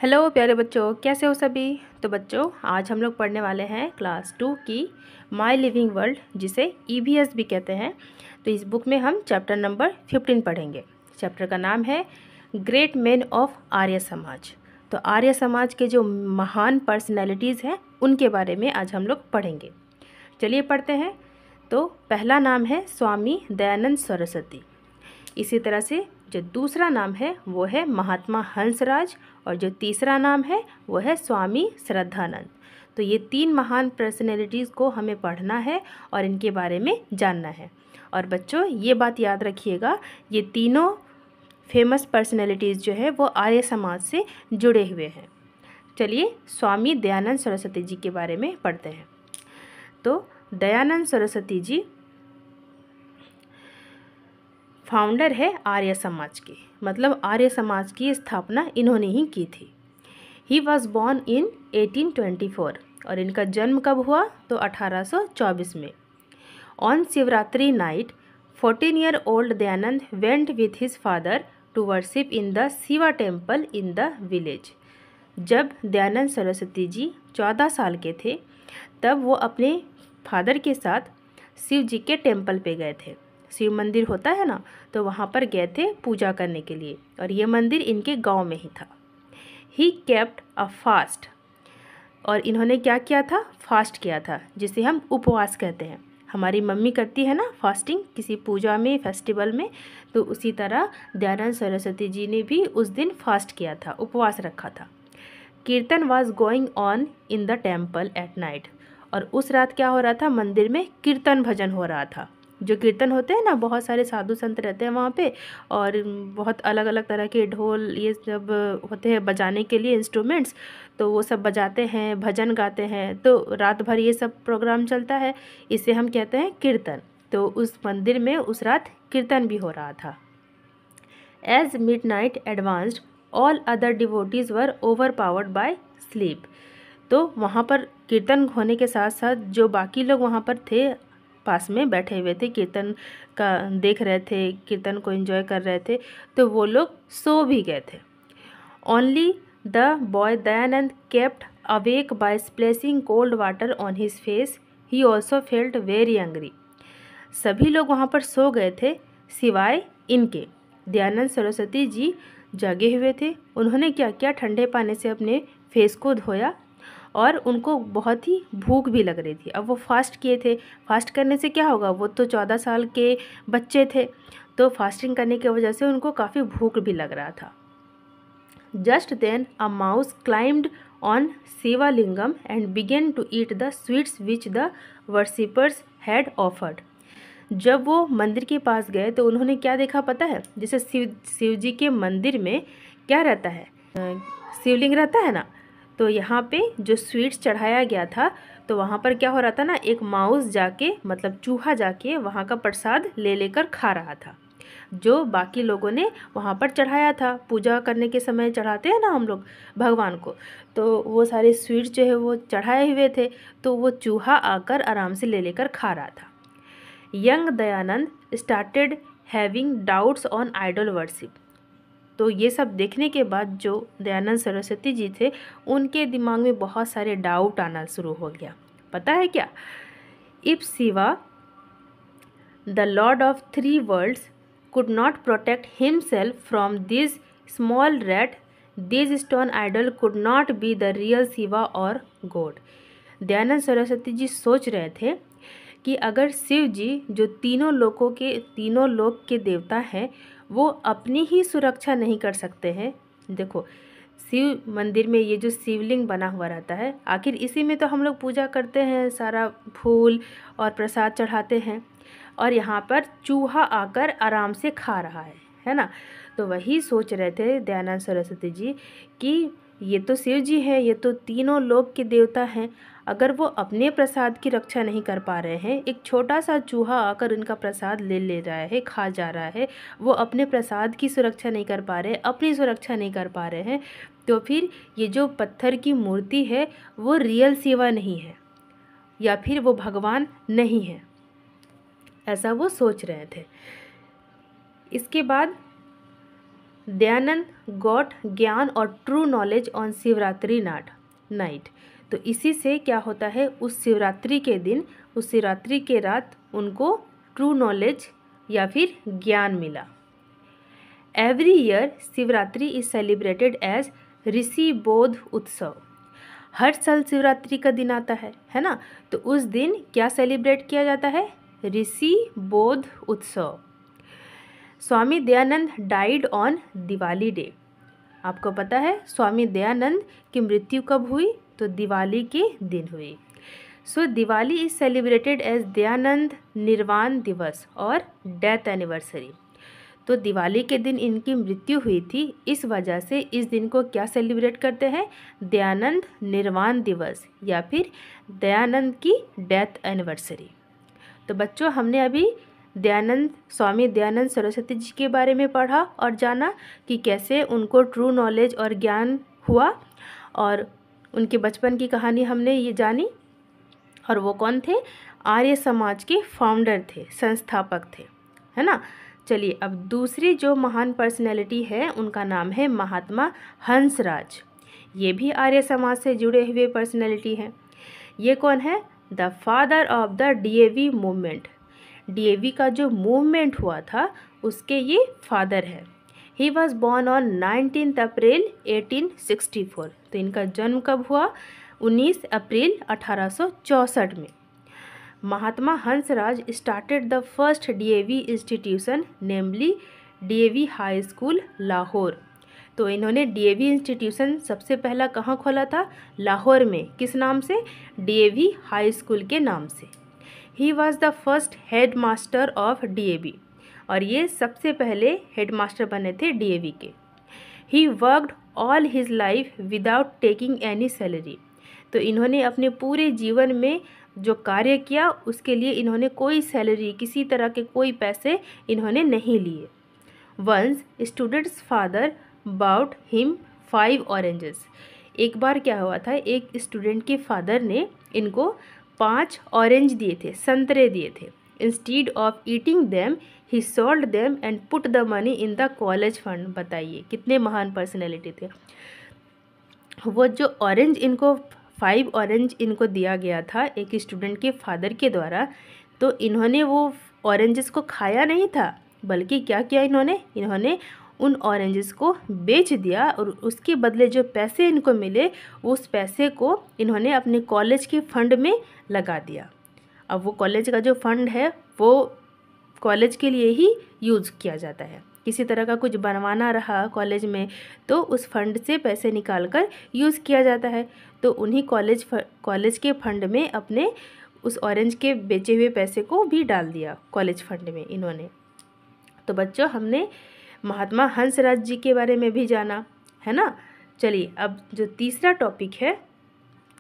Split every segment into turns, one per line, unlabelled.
Hello प्यारे बच्चों, कैसे हो सभी। तो बच्चों, आज हम लोग पढ़ने वाले हैं क्लास 2 की माय लिविंग वर्ल्ड, जिसे ईवीएस भी कहते हैं। तो इस बुक में हम चैप्टर नंबर 15 पढ़ेंगे। चैप्टर का नाम है ग्रेट मैन ऑफ आर्य समाज। तो आर्य समाज के जो महान पर्सनैलिटीज़ हैं उनके बारे में आज हम लोग पढ़ेंगे। चलिए पढ़ते हैं। तो पहला नाम है स्वामी दयानंद सरस्वती। इसी तरह से जो दूसरा नाम है वो है महात्मा हंसराज, और जो तीसरा नाम है वो है स्वामी श्रद्धानंद। तो ये तीन महान पर्सनैलिटीज़ को हमें पढ़ना है और इनके बारे में जानना है। और बच्चों, ये बात याद रखिएगा, ये तीनों फेमस पर्सनैलिटीज़ जो है वो आर्य समाज से जुड़े हुए हैं। चलिए स्वामी दयानंद सरस्वती जी के बारे में पढ़ते हैं। तो दयानंद सरस्वती जी फाउंडर है आर्य समाज के, मतलब आर्य समाज की स्थापना इन्होंने ही की थी। ही वॉज बॉर्न इन 1824, और इनका जन्म कब हुआ तो 1824 में। On Shivratri night 14-year-old Dayanand went with his father to worship in the Shiva temple in the village. जब दयानंद सरस्वती जी 14 साल के थे तब वो अपने फादर के साथ शिव जी के टेम्पल पे गए थे। शिव मंदिर होता है ना, तो वहाँ पर गए थे पूजा करने के लिए, और ये मंदिर इनके गांव में ही था। ही केप्ट अ फास्ट, और इन्होंने क्या किया था, फास्ट किया था, जिसे हम उपवास कहते हैं। हमारी मम्मी करती है ना फास्टिंग किसी पूजा में, फेस्टिवल में, तो उसी तरह दयानंद सरस्वती जी ने भी उस दिन फास्ट किया था, उपवास रखा था। कीर्तन was going on in the temple at night, और उस रात क्या हो रहा था, मंदिर में कीर्तन भजन हो रहा था। जो कीर्तन होते हैं ना, बहुत सारे साधु संत रहते हैं वहाँ पे, और बहुत अलग अलग तरह के ढोल ये सब होते हैं बजाने के लिए इंस्ट्रूमेंट्स, तो वो सब बजाते हैं, भजन गाते हैं। तो रात भर ये सब प्रोग्राम चलता है, इसे हम कहते हैं कीर्तन। तो उस मंदिर में उस रात कीर्तन भी हो रहा था। As midnight advanced all other devotees were overpowered by sleep. तो वहाँ पर कीर्तन होने के साथ साथ जो बाकी लोग वहाँ पर थे, पास में बैठे हुए थे, कीर्तन का देख रहे थे, कीर्तन को एंजॉय कर रहे थे, तो वो लोग सो भी गए थे। Only the boy Dayanand kept awake by splashing cold water on his face. He also felt very angry. सभी लोग वहाँ पर सो गए थे सिवाय इनके। दयानंद सरस्वती जी जागे हुए थे। उन्होंने क्या किया, ठंडे पानी से अपने फेस को धोया, और उनको बहुत ही भूख भी लग रही थी। अब वो फास्ट किए थे, फास्ट करने से क्या होगा, वो तो 14 साल के बच्चे थे, तो फास्टिंग करने की वजह से उनको काफ़ी भूख भी लग रहा था। Just then a mouse climbed on Shivalingam and began to eat the sweets which the worshippers had offered. जब वो मंदिर के पास गए तो उन्होंने क्या देखा पता है, जैसे शिव जी के मंदिर में क्या रहता है, शिवलिंग रहता है ना, तो यहाँ पे जो स्वीट्स चढ़ाया गया था, तो वहाँ पर क्या हो रहा था ना, एक माउस जाके, मतलब चूहा जाके वहाँ का प्रसाद ले लेकर खा रहा था, जो बाकी लोगों ने वहाँ पर चढ़ाया था। पूजा करने के समय चढ़ाते हैं ना हम लोग भगवान को, तो वो सारे स्वीट्स जो है वो चढ़ाए हुए थे, तो वो चूहा आकर आराम से ले लेकर खा रहा था। Young Dayanand started having doubts on idol worship. तो ये सब देखने के बाद जो दयानंद सरस्वती जी थे, उनके दिमाग में बहुत सारे डाउट आना शुरू हो गया। पता है क्या, if Shiva the lord of 3 worlds could not protect himself from this small rat, this stone idol could not be the real Shiva or God। Dayanand Saraswati ji सोच रहे थे कि अगर शिव जी, जो तीनों लोक के देवता हैं, वो अपनी ही सुरक्षा नहीं कर सकते हैं। देखो, शिव मंदिर में ये जो शिवलिंग बना हुआ रहता है, आखिर इसी में तो हम लोग पूजा करते हैं, सारा फूल और प्रसाद चढ़ाते हैं, और यहाँ पर चूहा आकर आराम से खा रहा है ना। तो वही सोच रहे थे दयानंद सरस्वती जी कि ये तो शिव जी है, ये तो तीनों लोक के देवता हैं, अगर वो अपने प्रसाद की रक्षा नहीं कर पा रहे हैं, एक छोटा सा चूहा आकर उनका प्रसाद ले रहा है, खा जा रहा है, वो अपने प्रसाद की सुरक्षा नहीं कर पा रहे, अपनी सुरक्षा नहीं कर पा रहे हैं, तो फिर ये जो पत्थर की मूर्ति है वो रियल शिवा नहीं है, या फिर वो भगवान नहीं है, ऐसा वो सोच रहे थे। इसके बाद दयानंद गॉट ज्ञान और true knowledge on Shivratri night. तो इसी से क्या होता है, उस शिवरात्रि के दिन, उस शिवरात्रि के रात उनको ट्रू नॉलेज या फिर ज्ञान मिला। Every year Shivratri is celebrated as Rishi Bodh Utsav. हर साल शिवरात्रि का दिन आता है ना, तो उस दिन क्या सेलिब्रेट किया जाता है, Rishi Bodh Utsav. Swami Dayanand died on Diwali day. आपको पता है स्वामी दयानंद की मृत्यु कब हुई, तो दिवाली के दिन हुई। So Diwali is celebrated as Dayanand Nirvan Diwas और डेथ एनिवर्सरी। तो दिवाली के दिन इनकी मृत्यु हुई थी, इस वजह से इस दिन को क्या सेलिब्रेट करते हैं, दयानंद निर्वाण दिवस या फिर दयानंद की डेथ एनिवर्सरी। तो बच्चों, हमने अभी स्वामी दयानंद सरस्वती जी के बारे में पढ़ा और जाना कि कैसे उनको ट्रू नॉलेज और ज्ञान हुआ, और उनके बचपन की कहानी हमने ये जानी। और वो कौन थे, आर्य समाज के फाउंडर थे, संस्थापक थे, है ना। चलिए, अब दूसरी जो महान पर्सनैलिटी है उनका नाम है महात्मा हंसराज। ये भी आर्य समाज से जुड़े हुए पर्सनैलिटी हैं। ये कौन है, the father of the DAV movement. DAV का जो मूवमेंट हुआ था उसके ये फादर है। ही वॉज बॉर्न ऑन 19 अप्रैल 1864। तो इनका जन्म कब हुआ, 19 अप्रैल 1864 में। Mahatma Hansraj started the first DAV institution, namely DAV high school Lahore. तो इन्होंने डीएवी इंस्टीट्यूशन सबसे पहला कहाँ खोला था, लाहौर में। किस नाम से, डीएवी हाई स्कूल के नाम से। He was the first head master of DAV, और ये सबसे पहले हेड मास्टर बने थे डीएवी के। He worked all his life without taking any salary. तो इन्होंने अपने पूरे जीवन में जो कार्य किया उसके लिए इन्होंने कोई सैलरी, किसी तरह के कोई पैसे इन्होंने नहीं लिए। Once student's father bought him 5 oranges. एक बार क्या हुआ था, एक स्टूडेंट के फादर ने इनको 5 ऑरेंज दिए थे, संतरे दिए थे। Instead of eating them he sold them and put the money in the college fund. बताइए कितने महान पर्सनैलिटी थे। वो जो ऑरेंज इनको 5 ऑरेंज इनको दिया गया था एक स्टूडेंट के फादर के द्वारा, तो इन्होंने वो ऑरेंजेस को खाया नहीं था, बल्कि क्या किया इन्होंने उन ऑरेंजेस को बेच दिया, और उसके बदले जो पैसे इनको मिले उस पैसे को इन्होंने अपने कॉलेज के फंड में लगा दिया। अब वो कॉलेज का जो फंड है वो कॉलेज के लिए ही यूज़ किया जाता है। किसी तरह का कुछ बनवाना रहा कॉलेज में तो उस फंड से पैसे निकाल कर यूज़ किया जाता है। तो उन्हीं कॉलेज के फंड में अपने उस ऑरेंज के बेचे हुए पैसे को भी डाल दिया कॉलेज फंड में इन्होंने। तो बच्चों, हमने महात्मा हंसराज जी के बारे में भी जाना, है ना। चलिए, अब जो तीसरा टॉपिक है,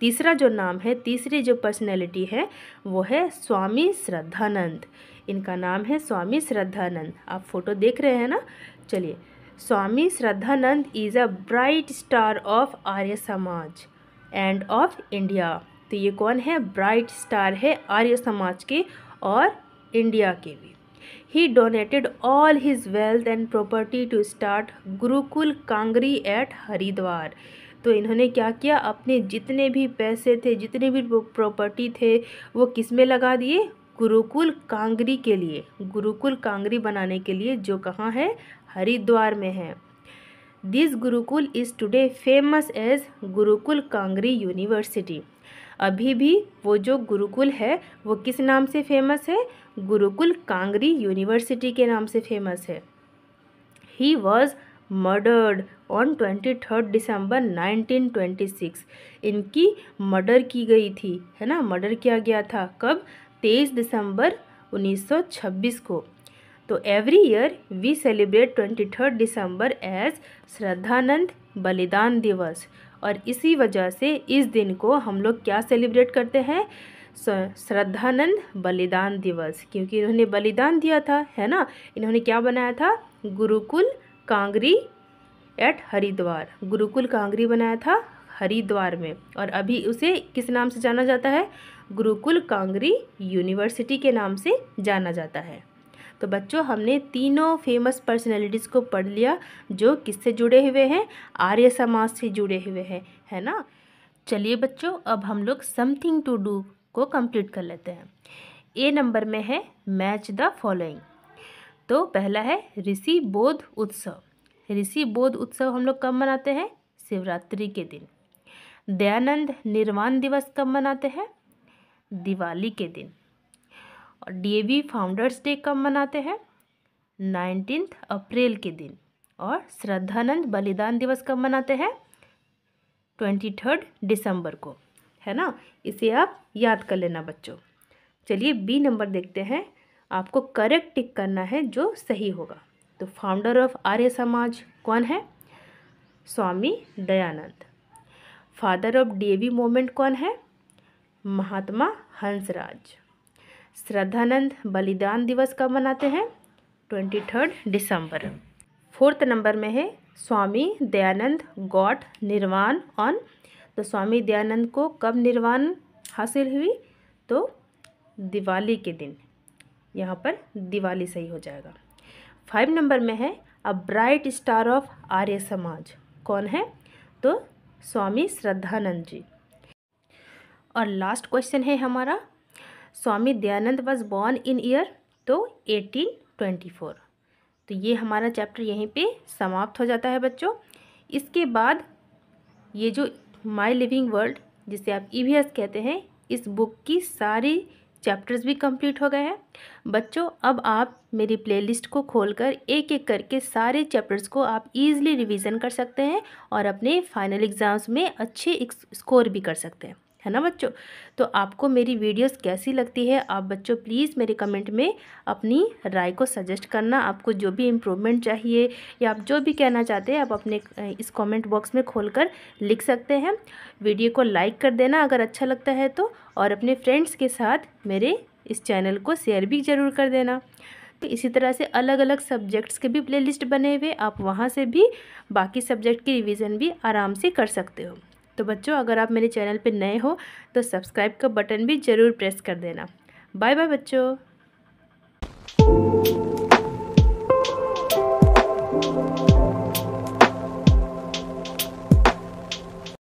तीसरा जो नाम है, तीसरी जो पर्सनैलिटी है वो है स्वामी श्रद्धानंद। इनका नाम है स्वामी श्रद्धानंद। आप फोटो देख रहे हैं ना। चलिए, Swami Shraddhanand is a bright star of Arya Samaj and of India. तो ये कौन है, ब्राइट स्टार है आर्य समाज के और इंडिया के भी। He donated all his wealth and property to start Gurukul Kangri at Haridwar. तो इन्होंने क्या किया, अपने जितने भी पैसे थे, जितने भी प्रॉपर्टी थे, वो किस में लगा दिए, गुरुकुल कांगरी के लिए, गुरुकुल कांगरी बनाने के लिए, जो कहाँ है, हरिद्वार में है। This gurukul is today famous as Gurukul Kangri University. अभी भी वो जो गुरुकुल है वो किस नाम से फेमस है, गुरुकुल कांगरी यूनिवर्सिटी के नाम से फेमस है। ही वॉज मर्डर्ड ऑन 23 दिसंबर 1926। इनकी मर्डर की गई थी, है ना, मर्डर किया गया था कब, 23 दिसंबर 1926 को। तो every year we celebrate 23 December as Shraddhanand Balidan Diwas, और इसी वजह से इस दिन को हम लोग क्या सेलिब्रेट करते हैं, श्रद्धानंद बलिदान दिवस, क्योंकि इन्होंने बलिदान दिया था, है ना। इन्होंने क्या बनाया था, गुरुकुल कांगरी एट हरिद्वार, गुरुकुल कांगरी बनाया था हरिद्वार में, और अभी उसे किस नाम से जाना जाता है, गुरुकुल कांगरी यूनिवर्सिटी के नाम से जाना जाता है। तो बच्चों हमने तीनों फेमस पर्सनैलिटीज़ को पढ़ लिया जो किससे जुड़े हुए हैं, आर्य समाज से जुड़े हुए हैं, है ना। चलिए बच्चों अब हम लोग समथिंग टू डू को कंप्लीट कर लेते हैं। ए नंबर में है मैच द फॉलोइंग। तो पहला है ऋषि बोध उत्सव। ऋषि बोध उत्सव हम लोग कब मनाते हैं, शिवरात्रि के दिन। दयानंद निर्वाण दिवस कब मनाते हैं, दिवाली के दिन। और डीएवी फाउंडर्स डे कब मनाते हैं, 19 अप्रैल के दिन। और श्रद्धानंद बलिदान दिवस कब मनाते हैं, 23 दिसंबर को, है ना। इसे आप याद कर लेना बच्चों। चलिए बी नंबर देखते हैं, आपको करेक्ट टिक करना है जो सही होगा। तो फाउंडर ऑफ आर्य समाज कौन है, Swami Dayanand. Father of DAV movement कौन है, महात्मा हंसराज। श्रद्धानंद बलिदान दिवस कब मनाते हैं, 23 दिसंबर। फोर्थ नंबर में है स्वामी दयानंद गॉट निर्वाण ऑन। तो स्वामी दयानंद को कब निर्वाण हासिल हुई, तो दिवाली के दिन। यहाँ पर दिवाली सही हो जाएगा। 5 नंबर में है अ bright star of Arya Samaj कौन है, तो स्वामी श्रद्धानंद जी। और लास्ट क्वेश्चन है हमारा, Swami Dayanand was born in year, तो 1824। तो ये हमारा चैप्टर यहीं पे समाप्त हो जाता है बच्चों। इसके बाद ये जो माय लिविंग वर्ल्ड जिसे आप ईवीएस कहते हैं, इस बुक की सारी चैप्टर्स भी कंप्लीट हो गए हैं बच्चों। अब आप मेरी प्लेलिस्ट को खोलकर एक एक करके सारे चैप्टर्स को आप इजीली रिवीजन कर सकते हैं और अपने फाइनल एग्ज़ाम्स में अच्छे स्कोर भी कर सकते हैं, है ना बच्चों। तो आपको मेरी वीडियोस कैसी लगती है, आप बच्चों प्लीज़ मेरे कमेंट में अपनी राय को सजेस्ट करना। आपको जो भी इम्प्रूवमेंट चाहिए या आप जो भी कहना चाहते हैं आप अपने इस कमेंट बॉक्स में खोलकर लिख सकते हैं। वीडियो को लाइक कर देना अगर अच्छा लगता है तो, और अपने फ्रेंड्स के साथ मेरे इस चैनल को शेयर भी ज़रूर कर देना। तो इसी तरह से अलग अलग सब्जेक्ट्स के भी प्लेलिस्ट बने हुए, आप वहाँ से भी बाकी सब्जेक्ट की रिवीजन भी आराम से कर सकते हो। तो बच्चों अगर आप मेरे चैनल पे नए हो तो सब्सक्राइब का बटन भी ज़रूर प्रेस कर देना। बाय बाय बच्चों।